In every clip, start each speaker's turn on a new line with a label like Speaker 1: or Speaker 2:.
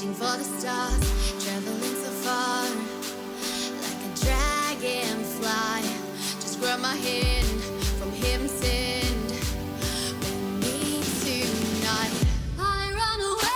Speaker 1: reaching for the stars, traveling so far, like a dragonfly. Just grab my hand from him, send with me tonight. I run away.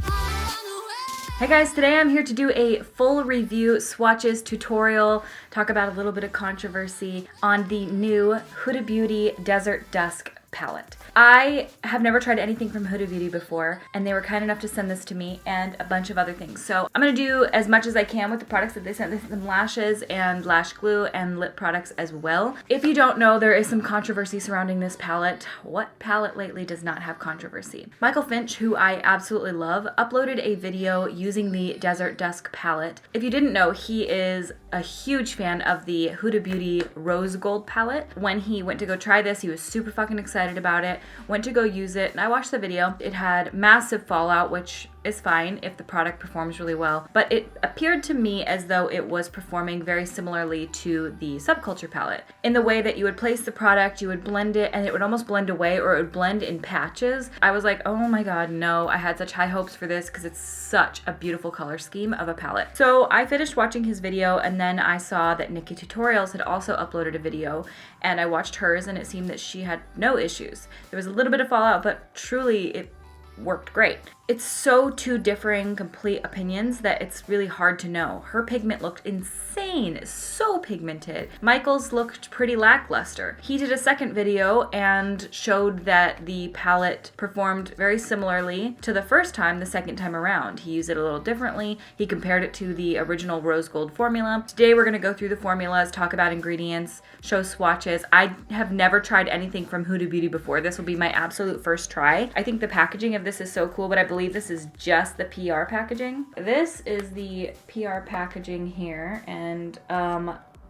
Speaker 1: I run away.
Speaker 2: Hey guys, today I'm here to do a full review swatches tutorial, talk about a little bit of controversy on the new Huda Beauty Desert Dusk palette. I have never tried anything from Huda Beauty before, and they were kind enough to send this to me and a bunch of other things. So I'm going to do as much as I can with the products that they sent. They sent some lashes and lash glue and lip products as well. If you don't know, there is some controversy surrounding this palette. What palette lately does not have controversy? Michael Finch, who I absolutely love, uploaded a video using the Desert Dusk palette. If you didn't know, he is a huge fan of the Huda Beauty Rose Gold palette. When he went to go try this, he was super fucking excited about it. Went to go use it, and I watched the video. It had massive fallout, which is fine if the product performs really well, but it appeared to me as though it was performing very similarly to the Subculture palette, in the way that you would place the product, you would blend it, and it would almost blend away, or it would blend in patches. I was like, oh my god, no. I had such high hopes for this because it's such a beautiful color scheme of a palette. So I finished watching his video, and then I saw that Nikki Tutorials had also uploaded a video, and I watched hers, and it seemed that she had no issues. There was a little bit of fallout, but truly it worked great. It's so two differing complete opinions that it's really hard to know. Her pigment looked insane, so pigmented. Michael's looked pretty lackluster. He did a second video and showed that the palette performed very similarly to the first time, the second time around. He used it a little differently. He compared it to the original rose gold formula. Today we're gonna go through the formulas, talk about ingredients, show swatches. I have never tried anything from Huda Beauty before. This will be my absolute first try. I think the packaging of this is so cool, but I believe this is just the PR packaging. This is the PR packaging here, and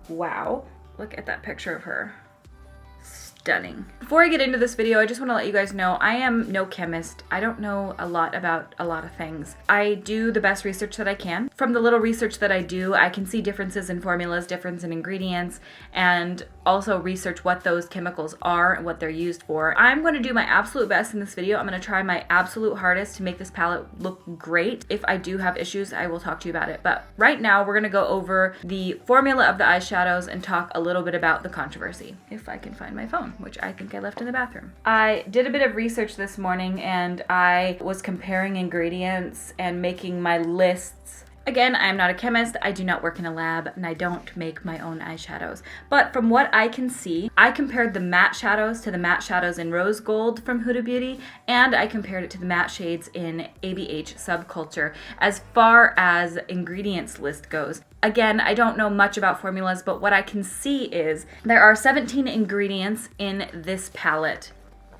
Speaker 2: wow, look at that picture of her. Stunning. Before I get into this video, I just want to let you guys know I am no chemist. I don't know a lot about a lot of things. I do the best research that I can. From the little research that I do, I can see differences in formulas, difference in ingredients, and also research what those chemicals are and what they're used for. I'm going to do my absolute best in this video. I'm going to try my absolute hardest to make this palette look great. If I do have issues, I will talk to you about it. But right now, we're going to go over the formula of the eyeshadows and talk a little bit about the controversy, if I can find my phone, which I think I left in the bathroom. I did a bit of research this morning, and I was comparing ingredients and making my lists. Again, I am not a chemist, I do not work in a lab, and I don't make my own eyeshadows. But from what I can see, I compared the matte shadows to the matte shadows in Rose Gold from Huda Beauty, and I compared it to the matte shades in ABH Subculture as far as ingredients list goes. Again, I don't know much about formulas, but what I can see is there are 17 ingredients in this palette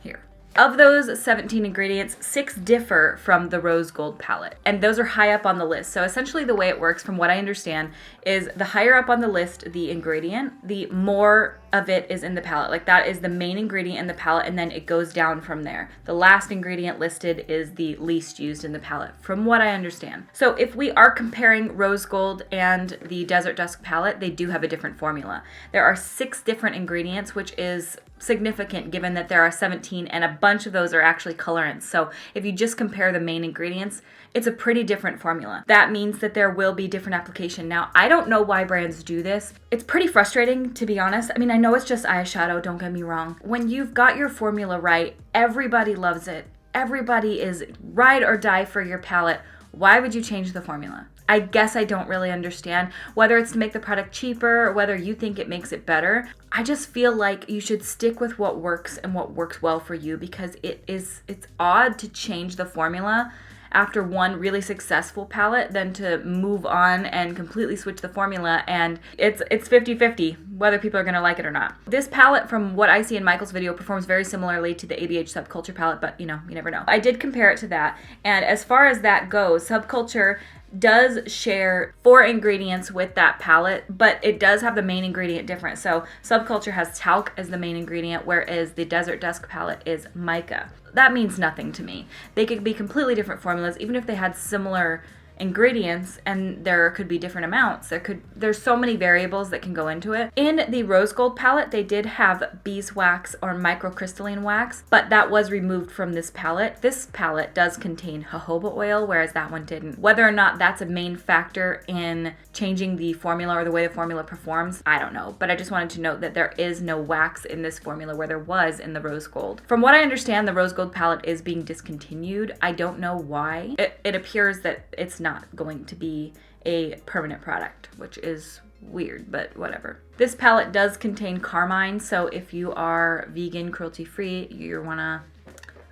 Speaker 2: here. Of those 17 ingredients, 6 differ from the Rose Gold palette, and those are high up on the list. So essentially the way it works, from what I understand, is the higher up on the list the ingredient, the more of it is in the palette. Like, that is the main ingredient in the palette, and then it goes down from there. The last ingredient listed is the least used in the palette, from what I understand. So if we are comparing Rose Gold and the Desert Dusk palette, they do have a different formula. There are 6 different ingredients, which is significant given that there are 17, and a bunch of those are actually colorants. So if you just compare the main ingredients, it's a pretty different formula. That means that there will be different application. Now, I don't know why brands do this. It's pretty frustrating, to be honest. I mean, I know it's just eyeshadow, don't get me wrong. When you've got your formula right, everybody loves it. Everybody is ride or die for your palette. Why would you change the formula? I guess I don't really understand whether it's to make the product cheaper or whether you think it makes it better. I just feel like you should stick with what works and what works well for you, because it's odd to change the formula after one really successful palette than to move on and completely switch the formula, and it's 50-50 whether people are going to like it or not. This palette, from what I see in Michael's video, performs very similarly to the ABH Subculture palette, but you know, you never know. I did compare it to that, and as far as that goes, Subculture does share 4 ingredients with that palette, but it does have the main ingredient different. So Subculture has talc as the main ingredient, whereas the Desert Dusk palette is mica. That means nothing to me. They could be completely different formulas, even if they had similar ingredients and there could be different amounts. There's so many variables that can go into it. In the rose gold palette, they did have beeswax or microcrystalline wax, but that was removed from this palette. This palette does contain jojoba oil, whereas that one didn't. Whether or not that's a main factor in changing the formula or the way the formula performs, I don't know, but I just wanted to note that there is no wax in this formula where there was in the rose gold. From what I understand, the rose gold palette is being discontinued. I don't know why. It appears that it's not going to be a permanent product, which is weird, but whatever. This palette does contain carmine, so if you are vegan, cruelty-free, you want to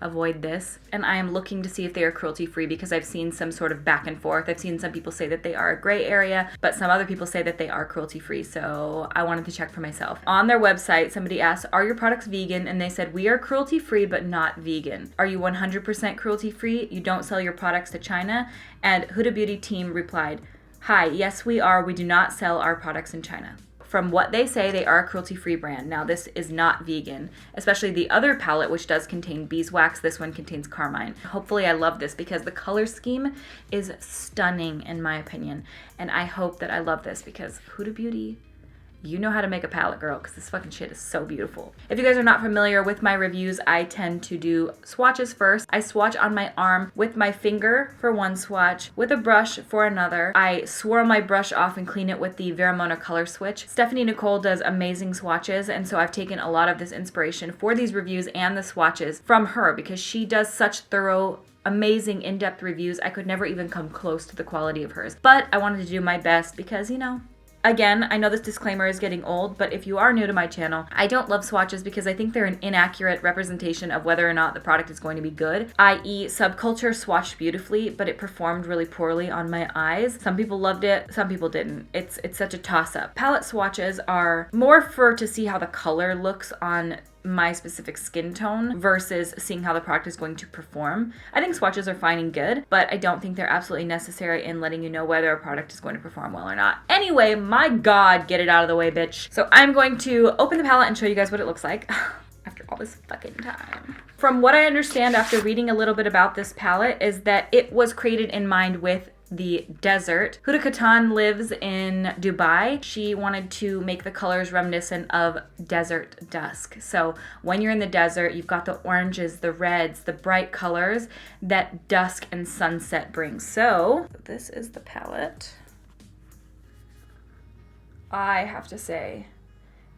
Speaker 2: avoid this. And I am looking to see if they are cruelty-free because I've seen some sort of back and forth. I've seen some people say that they are a gray area, but some other people say that they are cruelty-free, so I wanted to check for myself. On their website, somebody asked, are your products vegan? And they said, we are cruelty-free, but not vegan. Are you 100% cruelty-free? You don't sell your products to China? And Huda Beauty team replied, hi, yes we are. We do not sell our products in China. From what they say, they are a cruelty-free brand. Now, this is not vegan, especially the other palette, which does contain beeswax. This one contains carmine. Hopefully, I love this because the color scheme is stunning, in my opinion. And I hope that I love this because Huda Beauty, you know how to make a palette, girl, because this fucking shit is so beautiful. If you guys are not familiar with my reviews, I tend to do swatches first. I swatch on my arm with my finger for one swatch, with a brush for another. I swirl my brush off and clean it with the Veramona color switch. Stephanie Nicole does amazing swatches, and so I've taken a lot of this inspiration for these reviews and the swatches from her because she does such thorough, amazing in-depth reviews. I could never even come close to the quality of hers, but I wanted to do my best because, you know, again, I know this disclaimer is getting old, but if you are new to my channel, I don't love swatches because I think they're an inaccurate representation of whether or not the product is going to be good, i.e. Subculture swatched beautifully, but it performed really poorly on my eyes. Some people loved it, some people didn't. It's such a toss-up. Palette swatches are more to see how the color looks on my specific skin tone versus seeing how the product is going to perform. I think swatches are fine and good, but I don't think they're absolutely necessary in letting you know whether a product is going to perform well or not. Anyway, my God, get it out of the way, bitch. So I'm going to open the palette and show you guys what it looks like after all this fucking time. From what I understand after reading a little bit about this palette is that it was created in mind with the desert. Huda Khatan lives in Dubai. She wanted to make the colors reminiscent of desert dusk. So when you're in the desert, you've got the oranges, the reds, the bright colors that dusk and sunset brings. So this is the palette. I have to say,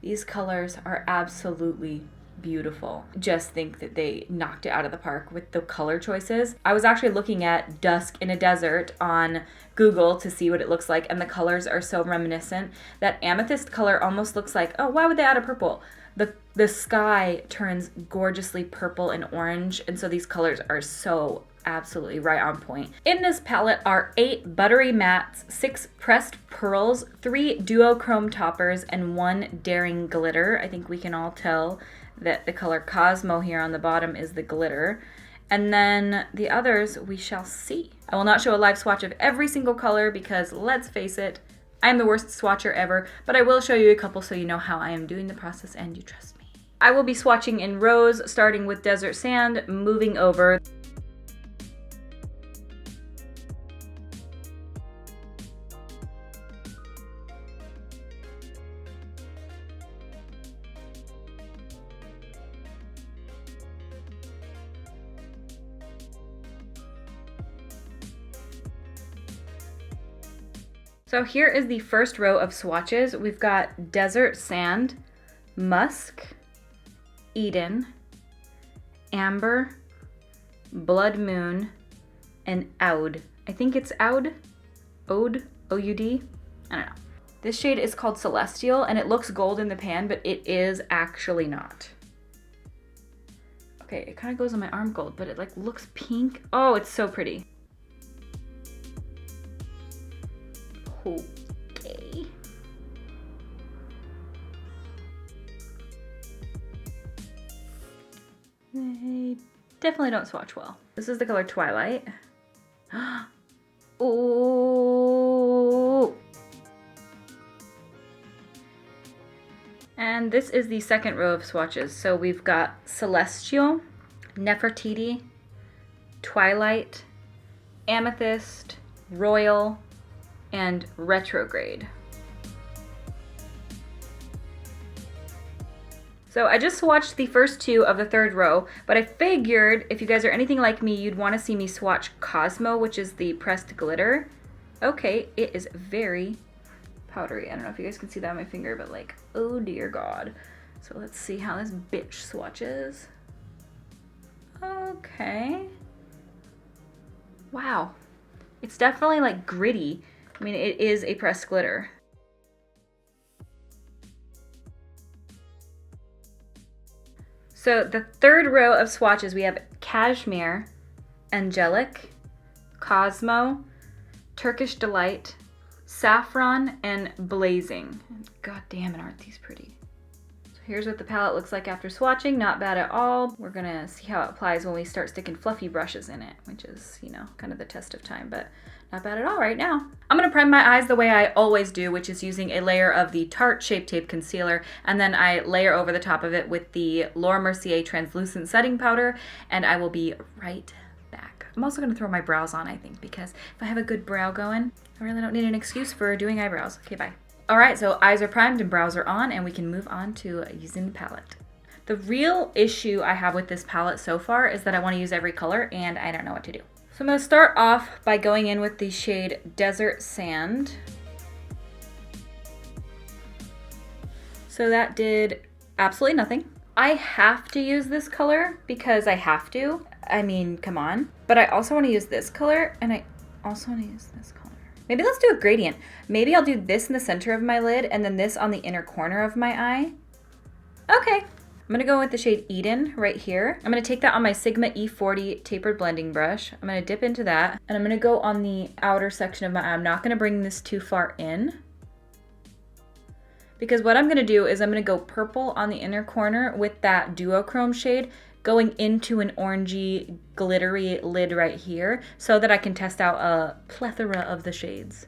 Speaker 2: these colors are absolutely beautiful. Just think that they knocked it out of the park with the color choices. I was actually looking at dusk in a desert on Google to see what it looks like, and the colors are so reminiscent. That amethyst color almost looks like, oh, why would they add a purple? The sky turns gorgeously purple and orange, and so these colors are so absolutely right on point. In this palette are 8 buttery mattes, 6 pressed pearls, 3 duochrome toppers, and 1 daring glitter. I think we can all tell that the color Cosmo here on the bottom is the glitter. And then the others we shall see. I will not show a live swatch of every single color because let's face it, I am the worst swatcher ever, but I will show you a couple so you know how I am doing the process and you trust me. I will be swatching in rows, starting with Desert Sand, moving over. So here is the first row of swatches. We've got Desert Sand, Musk, Eden, Amber, Blood Moon, and Oud. I think it's Oud? Ode? O-U-D? I don't know. This shade is called Celestial, and it looks gold in the pan, but it is actually not. Okay, it kind of goes on my arm gold, but it like looks pink. Oh, it's so pretty. Okay. They definitely don't swatch well. This is the color Twilight. Ooh. And this is the second row of swatches. So we've got Celestial, Nefertiti, Twilight, Amethyst, Royal, and Retrograde. So I just swatched the first two of the third row, but I figured if you guys are anything like me, you'd want to see me swatch Cosmo, which is the pressed glitter. Okay, it is very powdery. I don't know if you guys can see that on my finger, but like, oh dear God. So let's see how this bitch swatches. Okay. Wow. It's definitely like gritty. I mean, it is a pressed glitter. So the third row of swatches, we have Cashmere, Angelic, Cosmo, Turkish Delight, Saffron, and Blazing. God damn it, aren't these pretty? So here's what the palette looks like after swatching. Not bad at all. We're gonna see how it applies when we start sticking fluffy brushes in it, which is, you know, kind of the test of time, but not bad at all right now. I'm gonna prime my eyes the way I always do, which is using a layer of the Tarte Shape Tape Concealer, and then I layer over the top of it with the Laura Mercier Translucent Setting Powder, and I will be right back. I'm also gonna throw my brows on, I think, because if I have a good brow going, I really don't need an excuse for doing eyebrows. Okay, bye. All right, so eyes are primed and brows are on, and we can move on to using the palette. The real issue I have with this palette so far is that I wanna use every color, and I don't know what to do. So I'm gonna start off by going in with the shade Desert Sand. So that did absolutely nothing. I have to use this color because I have to. I mean, come on. But I also wanna use this color, and I also wanna use this color. Maybe let's do a gradient. Maybe I'll do this in the center of my lid and then this on the inner corner of my eye. Okay. I'm gonna go with the shade Eden right here. I'm gonna take that on my Sigma E40 tapered blending brush. I'm gonna dip into that, and I'm gonna go on the outer section of my eye. I'm not gonna bring this too far in, because what I'm gonna do is I'm gonna go purple on the inner corner with that duochrome shade going into an orangey glittery lid right here so that I can test out a plethora of the shades.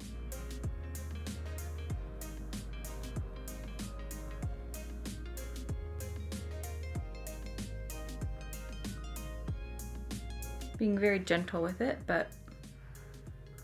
Speaker 2: Being very gentle with it, but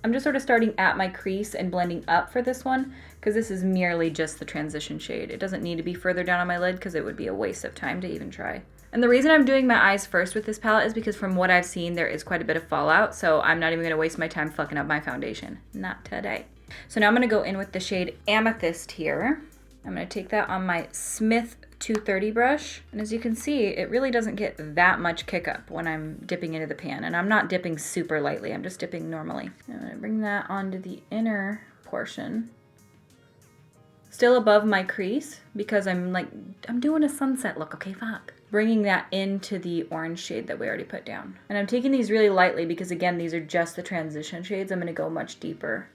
Speaker 2: I'm just sort of starting at my crease and blending up for this one because this is merely just the transition shade. It doesn't need to be further down on my lid because it would be a waste of time to even try. And the reason I'm doing my eyes first with this palette is because from what I've seen, there is quite a bit of fallout, so I'm not even gonna waste my time fucking up my foundation. Not today. So now I'm gonna go in with the shade Amethyst here. I'm gonna take that on my Smith 230 brush, and as you can see, it really doesn't get that much kick up when I'm dipping into the pan, and I'm not dipping super lightly, I'm just dipping normally. I'm gonna bring that onto the inner portion, still above my crease, because I'm doing a sunset look, okay, fuck. Bringing that into the orange shade that we already put down. And I'm taking these really lightly because again, these are just the transition shades. I'm gonna go much deeper.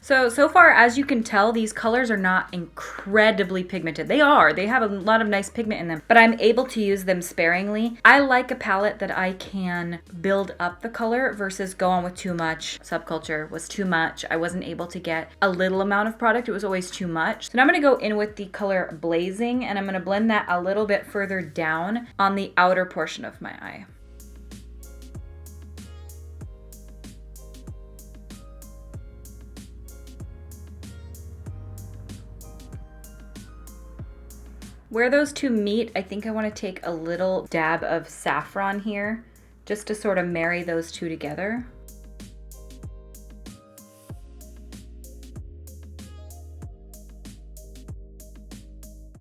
Speaker 2: So far, as you can tell, these colors are not incredibly pigmented. They have a lot of nice pigment in them, but I'm able to use them sparingly. I like a palette that I can build up the color versus go on with too much. Subculture was too much. I wasn't able to get a little amount of product. It was always too much. So now I'm gonna go in with the color Blazing, and I'm gonna blend that a little bit further down on the outer portion of my eye. Where those two meet, I think I want to take a little dab of saffron here, just to sort of marry those two together.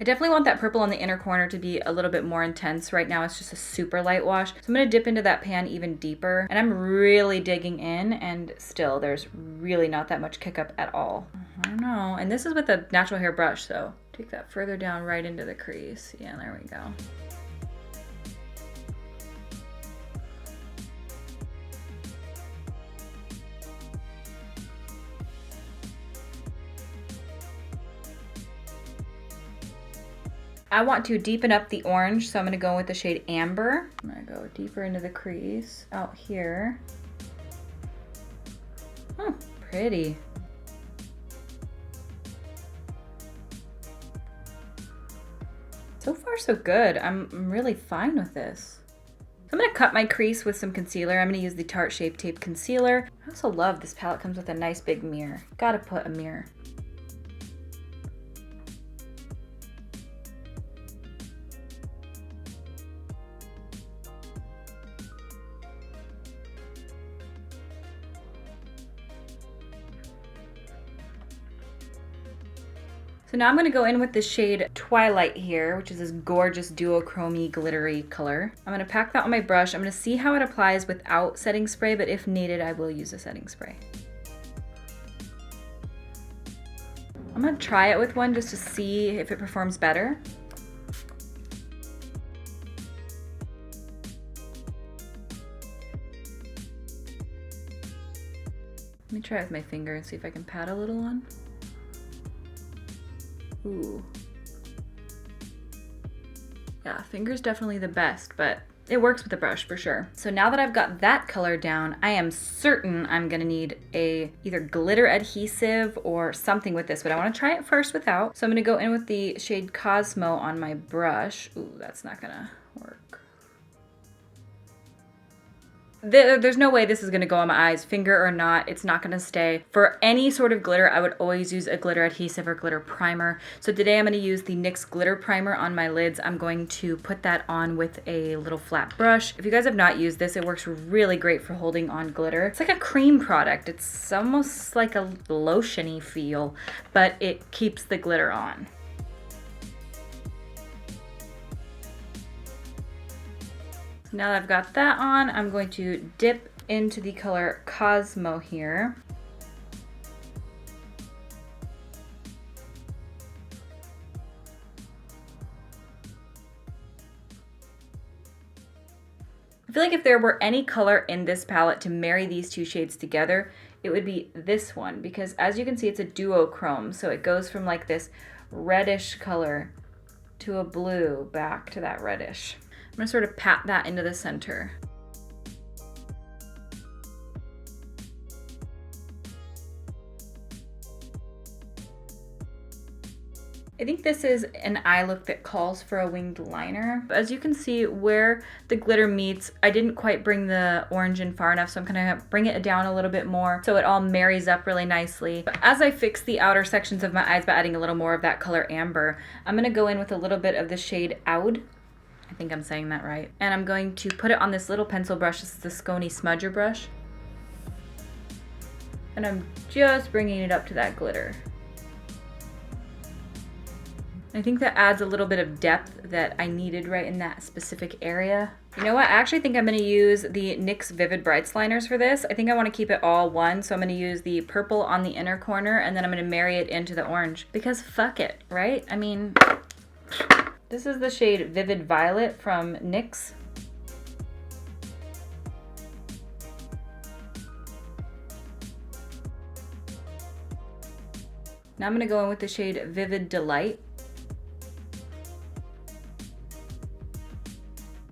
Speaker 2: I definitely want that purple on the inner corner to be a little bit more intense. Right now it's just a super light wash. So I'm gonna dip into that pan even deeper, and I'm really digging in, and still there's really not that much kick up at all. I don't know, and this is with a natural hair brush, so take that further down right into the crease. Yeah, there we go. I want to deepen up the orange, so I'm gonna go with the shade Amber. I'm gonna go deeper into the crease out here. Oh, pretty. So far so good. I'm really fine with this. So I'm gonna cut my crease with some concealer. I'm gonna use the Tarte Shape Tape Concealer. I also love this palette comes with a nice big mirror. Gotta put a mirror. So now I'm going to go in with the shade Twilight here, which is this gorgeous duochromy glittery color. I'm going to pack that on my brush. I'm going to see how it applies without setting spray, but if needed, I will use a setting spray. I'm going to try it with one just to see if it performs better. Let me try it with my finger and see if I can pat a little on. Ooh. Yeah, finger's definitely the best, but it works with the brush for sure. So now that I've got that color down, I am certain I'm gonna need a either glitter adhesive or something with this, but I wanna try it first without. So I'm gonna go in with the shade Cosmo on my brush. Ooh, that's not gonna work. There's no way this is gonna go on my eyes, finger or not, it's not gonna stay. For any sort of glitter, I would always use a glitter adhesive or glitter primer. So today I'm gonna use the NYX Glitter Primer on my lids. I'm going to put that on with a little flat brush. If you guys have not used this, it works really great for holding on glitter. It's like a cream product. It's almost like a lotion-y feel, but it keeps the glitter on. Now that I've got that on, I'm going to dip into the color Cosmo here. I feel like if there were any color in this palette to marry these two shades together, it would be this one, because as you can see, it's a duochrome. So it goes from like this reddish color to a blue back to that reddish. I'm gonna sort of pat that into the center. I think this is an eye look that calls for a winged liner. As you can see where the glitter meets, I didn't quite bring the orange in far enough, so I'm gonna bring it down a little bit more so it all marries up really nicely. But as I fix the outer sections of my eyes by adding a little more of that color amber, I'm gonna go in with a little bit of the shade Oud. I think I'm saying that right. And I'm going to put it on this little pencil brush. This is the Scony Smudger brush. And I'm just bringing it up to that glitter. I think that adds a little bit of depth that I needed right in that specific area. You know what? I actually think I'm going to use the NYX Vivid Brights liners for this. I think I want to keep it all one, so I'm going to use the purple on the inner corner, and then I'm going to marry it into the orange. Because fuck it, right? I mean, this is the shade Vivid Violet from NYX. Now I'm going to go in with the shade Vivid Delight.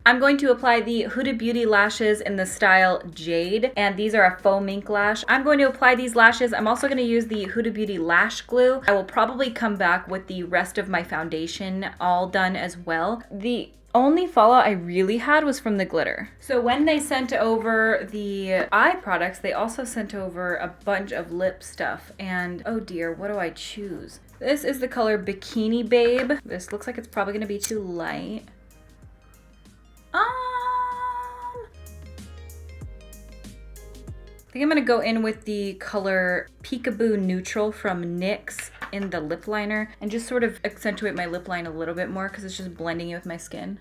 Speaker 2: I'm going to apply the Huda Beauty lashes in the style Jade, and these are a faux mink lash. I'm going to apply these lashes. I'm also going to use the Huda Beauty lash glue. I will probably come back with the rest of my foundation all done as well. The only fallout I really had was from the glitter. So when they sent over the eye products, they also sent over a bunch of lip stuff, and oh dear, what do I choose? This is the color Bikini Babe. This looks like it's probably going to be too light. I think I'm gonna go in with the color Peekaboo Neutral from NYX in the lip liner and just sort of accentuate my lip line a little bit more because it's just blending it with my skin.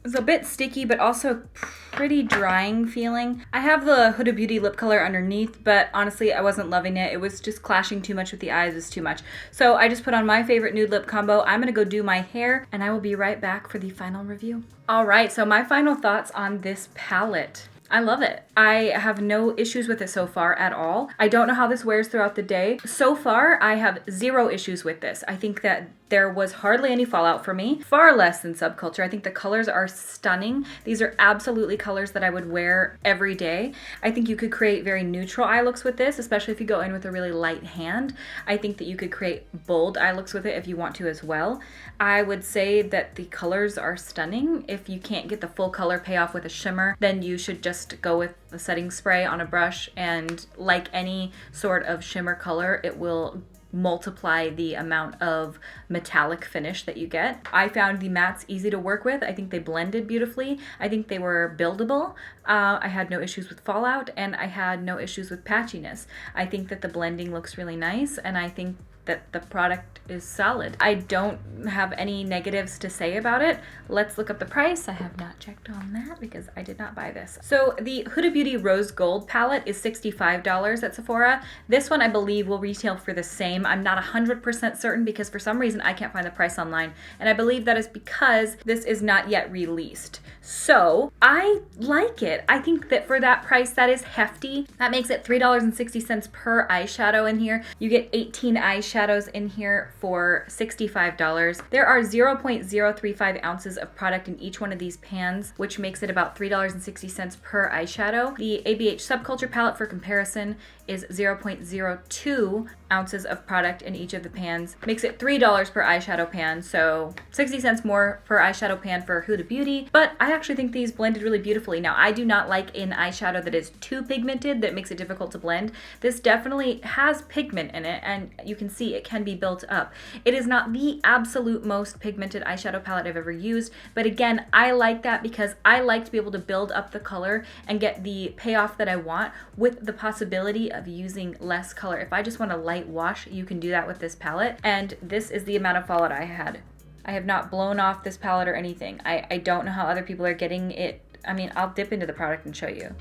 Speaker 2: It's a bit sticky, but also pretty drying feeling. I have the Huda Beauty lip color underneath, but honestly, I wasn't loving it. It was just clashing too much with the eyes. It was too much. So I just put on my favorite nude lip combo. I'm gonna go do my hair, and I will be right back for the final review. All right, so my final thoughts on this palette. I love it. I have no issues with it so far at all. I don't know how this wears throughout the day. So far, I have zero issues with this. I think that There was hardly any fallout for me, far less than Subculture. I think the colors are stunning. These are absolutely colors that I would wear every day. I think you could create very neutral eye looks with this, especially if you go in with a really light hand. I think that you could create bold eye looks with it if you want to as well. I would say that the colors are stunning. If you can't get the full color payoff with a shimmer, then you should just go with the setting spray on a brush, and like any sort of shimmer color, it will multiply the amount of metallic finish that you get. I found the mattes easy to work with. I think they blended beautifully. I think they were buildable. I had no issues with fallout, and I had no issues with patchiness. I think that the blending looks really nice, and I think that the product is solid. I don't have any negatives to say about it. Let's look up the price. I have not checked on that because I did not buy this. So the Huda Beauty Rose Gold palette is $65 at Sephora. This one I believe will retail for the same. I'm not 100% certain because for some reason I can't find the price online, and I believe that is because this is not yet released. So I like it. I think that for that price, that is hefty. That makes it $3.60 per eyeshadow in here. You get 18 eyeshadows in here for $65. There are 0.035 ounces of product in each one of these pans, which makes it about $3.60 per eyeshadow. The ABH Subculture palette, for comparison, is 0.02 ounces of product in each of the pans. Makes it $3 per eyeshadow pan, so 60 cents more per eyeshadow pan for Huda Beauty. But I actually think these blended really beautifully. Now, I do not like an eyeshadow that is too pigmented, that makes it difficult to blend. This definitely has pigment in it, and you can see it can be built up. It is not the absolute most pigmented eyeshadow palette I've ever used, but again, I like that because I like to be able to build up the color and get the payoff that I want with the possibility of using less color. If I just want a light wash, you can do that with this palette, and this is the amount of fallout I had. I have not blown off this palette or anything. I don't know how other people are getting it. I mean, I'll dip into the product and show you.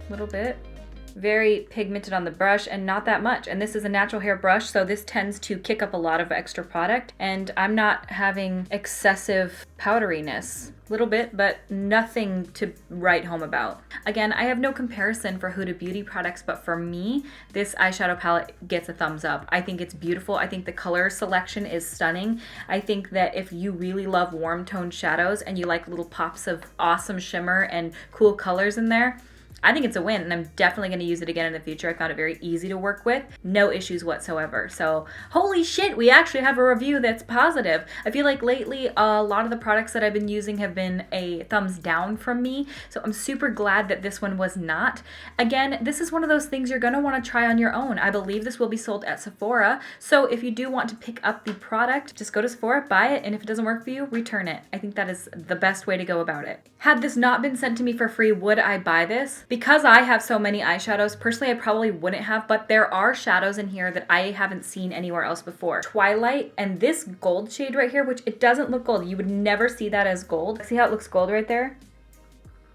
Speaker 2: A little bit. Very pigmented on the brush and not that much. And this is a natural hair brush, so this tends to kick up a lot of extra product. And I'm not having excessive powderiness. A little bit, but nothing to write home about. Again, I have no comparison for Huda Beauty products, but for me, this eyeshadow palette gets a thumbs up. I think it's beautiful. I think the color selection is stunning. I think that if you really love warm toned shadows and you like little pops of awesome shimmer and cool colors in there, I think it's a win, and I'm definitely going to use it again in the future. I found it very easy to work with, no issues whatsoever. So holy shit, we actually have a review that's positive. I feel like lately a lot of the products that I've been using have been a thumbs down from me, so I'm super glad that this one was not. Again, this is one of those things you're going to want to try on your own. I believe this will be sold at Sephora, so if you do want to pick up the product, just go to Sephora, buy it, and if it doesn't work for you, return it. I think that is the best way to go about it. Had this not been sent to me for free, would I buy this? Because I have so many eyeshadows, personally I probably wouldn't have, but there are shadows in here that I haven't seen anywhere else before. Twilight and this gold shade right here, which it doesn't look gold. You would never see that as gold. See how it looks gold right there?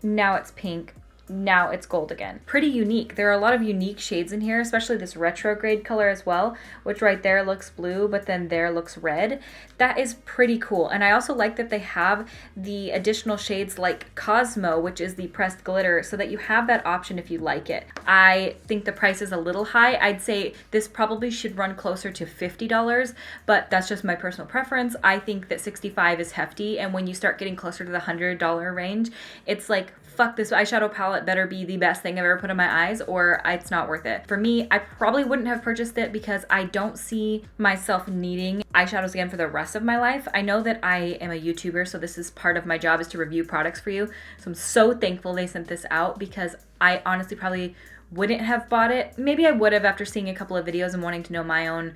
Speaker 2: Now it's pink. Now it's gold again. Pretty unique. There are a lot of unique shades in here, especially this retrograde color as well, which right there looks blue, but then there looks red. That is pretty cool. And I also like that they have the additional shades like Cosmo, which is the pressed glitter, so that you have that option if you like it. I think the price is a little high. I'd say this probably should run closer to $50, but that's just my personal preference. I think that $65 is hefty, and when you start getting closer to the $100 range, it's like, fuck, this eyeshadow palette better be the best thing I've ever put on my eyes or it's not worth it. For me, I probably wouldn't have purchased it because I don't see myself needing eyeshadows again for the rest of my life. I know that I am a YouTuber, so this is part of my job, is to review products for you. So I'm so thankful they sent this out because I honestly probably wouldn't have bought it. Maybe I would have after seeing a couple of videos and wanting to know my own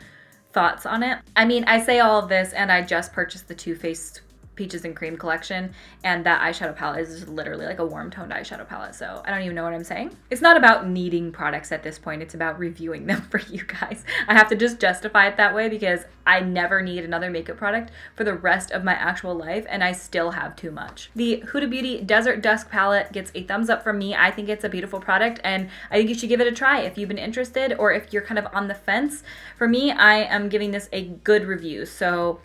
Speaker 2: thoughts on it. I mean, I say all of this and I just purchased the Too Faced Peaches and Cream collection, and that eyeshadow palette is just literally like a warm toned eyeshadow palette, so I don't even know what I'm saying. It's not about needing products at this point, it's about reviewing them for you guys. I have to just justify it that way because I never need another makeup product for the rest of my actual life, and I still have too much. The Huda Beauty Desert Dusk palette gets a thumbs up from me. I think it's a beautiful product, and I think you should give it a try if you've been interested or if you're kind of on the fence. For me, I am giving this a good review, so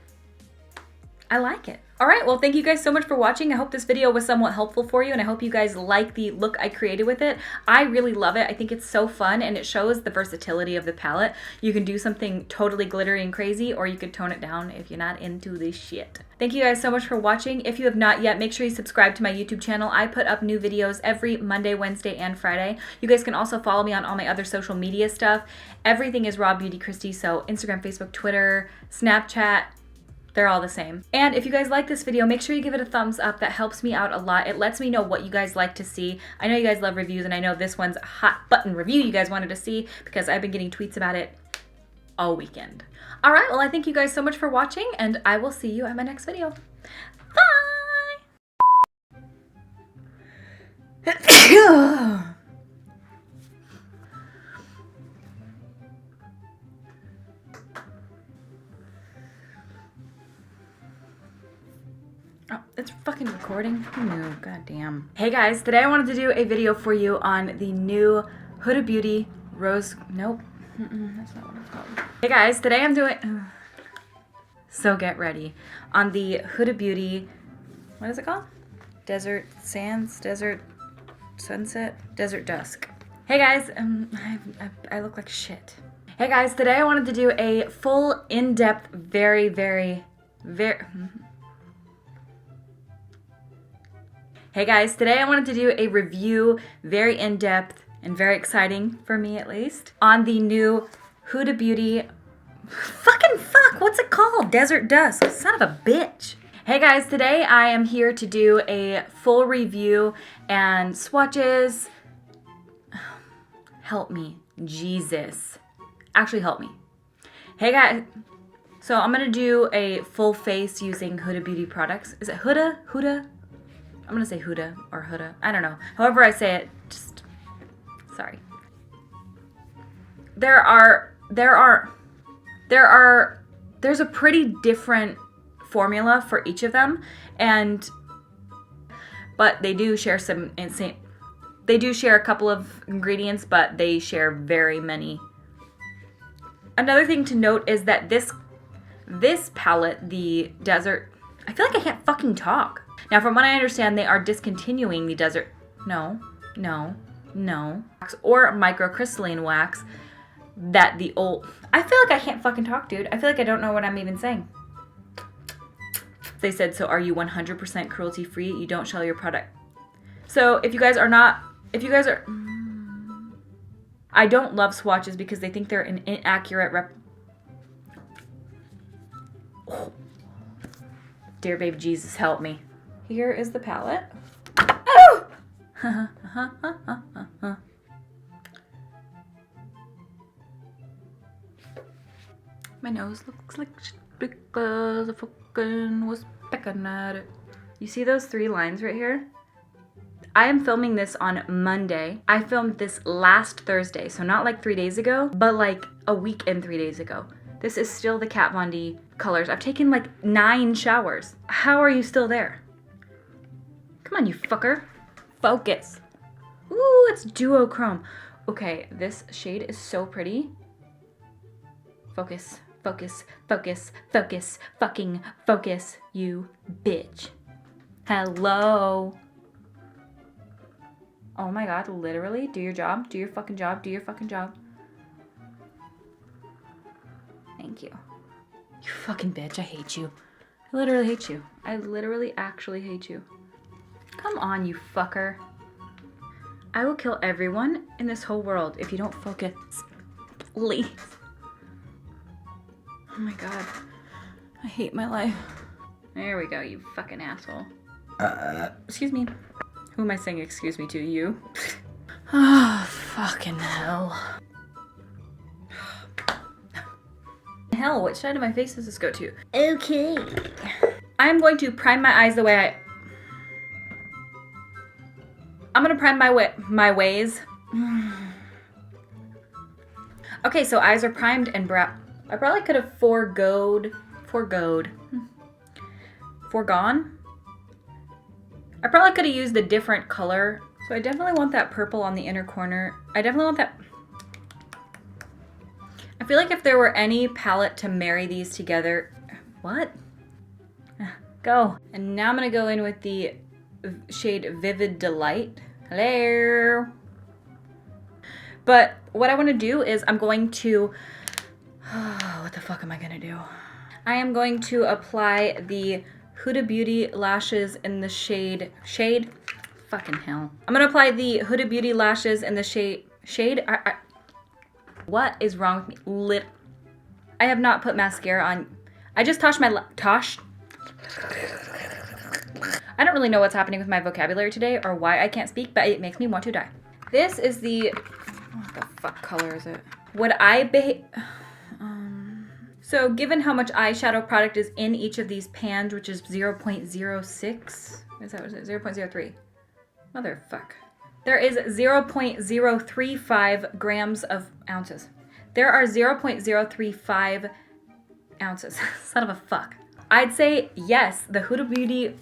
Speaker 2: I like it. All right, well, thank you guys so much for watching. I hope this video was somewhat helpful for you, and I hope you guys like the look I created with it. I really love it. I think it's so fun, and it shows the versatility of the palette. You can do something totally glittery and crazy, or you could tone it down if you're not into this shit. Thank you guys so much for watching. If you have not yet, make sure you subscribe to my YouTube channel. I put up new videos every Monday, Wednesday, and Friday. You guys can also follow me on all my other social media stuff. Everything is RawBeautyKristi, so Instagram, Facebook, Twitter, Snapchat, they're all the same. And if you guys like this video, make sure you give it a thumbs up. That helps me out a lot. It lets me know what you guys like to see. I know you guys love reviews, and I know this one's a hot button review you guys wanted to see because I've been getting tweets about it all weekend. All right, well, I thank you guys so much for watching, and I will see you at my next video. Bye! Oh, it's fucking recording? Who knew? Goddamn. Hey guys, today I wanted to do a video for you on the new Huda Beauty Rose... Nope. That's not what it's called. Hey guys, today I'm doing... So get ready. On the Huda Beauty... What is it called? Desert Sands? Desert Sunset? Desert Dusk. Hey guys, I look like shit. Hey guys, today I wanted to do a full, in-depth, very... Hey guys, today I wanted to do a review, very in-depth and very exciting, for me at least, on the new Huda Beauty, what's it called? Desert Dusk, son of a bitch. Hey guys, today I am here to do a full review and swatches. Help me, Jesus. Actually help me. Hey guys, so I'm gonna do a full face using Huda Beauty products. Is it Huda? Huda? I'm gonna say Huda or Huda. I don't know. However I say it, just sorry. There's a pretty different formula for each of them, but they do share some insane. They do share a couple of ingredients, but they share very many. Another thing to note is that this palette, the Desert, I feel like I can't fucking talk. Now, from what I understand, they are discontinuing the Desert, no, or microcrystalline wax that the old, I feel like I can't fucking talk, dude. I feel like I don't know what I'm even saying. They said, so are you 100% cruelty free? You don't sell your product. So if you guys are, I don't love swatches because they think they're an inaccurate oh. Dear baby Jesus, help me. Here is the palette. Oh! My nose looks like shit because I fucking was pecking at it. You see those 3 lines right here? I am filming this on Monday. I filmed this last Thursday, so not like 3 days ago, but like a week and 3 days ago. This is still the Kat Von D colors. I've taken like 9 showers. How are you still there? Come on, you fucker. Focus. Ooh, it's duochrome. Okay, this shade is so pretty. Focus, focus, focus, focus, fucking focus, you bitch. Hello. Oh my god, literally, do your job, do your fucking job, do your fucking job. Thank you. You fucking bitch, I hate you. I literally hate you. I literally actually hate you. Come on, you fucker. I will kill everyone in this whole world if you don't focus. Please. Oh my god. I hate my life. There we go, you fucking asshole. Excuse me. Who am I saying excuse me to? You? Oh, fucking hell. Hell, which side of my face does this go to? Okay. I'm going to prime my eyes the way I'm gonna prime my ways. Okay, so eyes are primed and brow. I probably could have foregone. I probably could have used a different color. So I definitely want that purple on the inner corner. I definitely want that. I feel like if there were any palette to marry these together, what? Go. And now I'm gonna go in with the shade Vivid Delight. Hello. But what I wanna do is I'm going to, what the fuck am I gonna do? I am going to apply the Huda Beauty lashes in the shade, fucking hell. I'm gonna apply the Huda Beauty lashes in the shade, what is wrong with me? I have not put mascara on. I just toshed my, I don't really know what's happening with my vocabulary today or why I can't speak, but it makes me want to die. This is the, what the fuck color is it? Would I so given how much eyeshadow product is in each of these pans, which is 0.06, is that what it is? 0.03. Motherfuck. There is 0.035 grams of ounces. There are 0.035 ounces. Son of a fuck. I'd say yes, the Huda Beauty